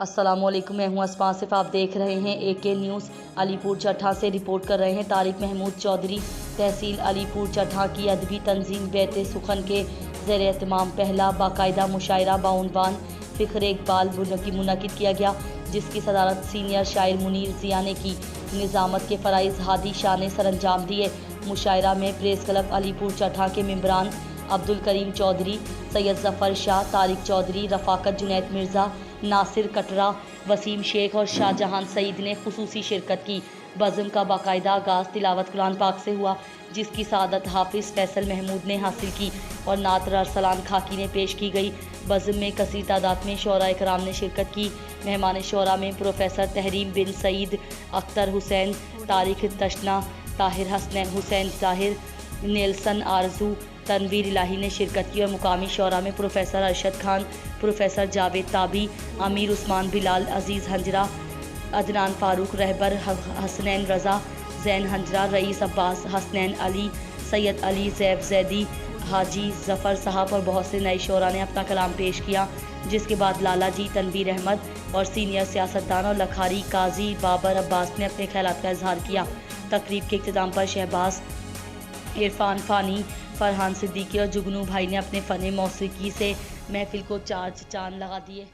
अस्सलामुअलैकुम, मैं हूं अस्मा आसिफ। आप देख रहे हैं AK न्यूज़। अलीपुर चट्ठा से रिपोर्ट कर रहे हैं तारिक महमूद चौधरी। तहसील अलीपुर चट्ठा की अदबी तंजीम बैत सुखन के ज़ेर एहतमाम पहला बाकायदा मुशायरा बाउनवान फ़िक्र इकबाल मुनक़िद किया गया, जिसकी सदारत सीनियर शायर मुनीर ज़िया ने की। निज़ामत के फ़राइज़ हादी शाह ने सरअंजाम दिए। मुशायरा में प्रेस क्लब अलीपुर चट्ठा के मेंबरान अब्दुल करीम चौधरी, सैयद ज़फ़र शाह, तारिक चौधरी, रफ़ाकत जुनैद मिर्ज़ा, नासिर कटरा, वसीम शेख और शाहजहान सईद ने खुसूसी शिरकत की। बज़म का बाकायदा आगाज़ तिलावत कुरान पाक से हुआ, जिसकी सादत हाफिज़ फैसल महमूद ने हासिल की और नात अरसलान खाकी ने पेश की गई। बज़म में कसीर तादाद में शोरा कराम ने शिरकत की। मेहमान शोरा में प्रोफेसर तहरीम बिन सईद, अख्तर हुसैन, तारिक तशना, ताहिर हसनैन हुसैन ताहिर, नेल्सन आरजू, तनवीर इलाही ने शिरकत की और मुकामी शोरा में प्रोफेसर अरशद खान, प्रोफेसर जावेद ताबी, अमीर उस्मान बिलाल, अजीज़ हंजरा, अदनान फ़ारूक रहबर, हसनैन रज़ा, जैन हंजरा, रईस अब्बास, हसनैन अली, सैयद अली ज़ैब ज़ैदी, हाजी ज़फ़र साहब और बहुत से नए शोरा ने अपना कलाम पेश किया। जिसके बाद लाला जी, तनवीर अहमद और सीनियर सियासतदान और लखारी काजी बाबर अब्बास ने अपने ख्यालात का इजहार किया। तकरीब के इख्तिताम पर शहबाज, इरफान फ़ानी, फरहान सिद्दीकी और जुगनू भाई ने अपने फ़न मौसीकी से महफिल को चार चांद लगा दिए।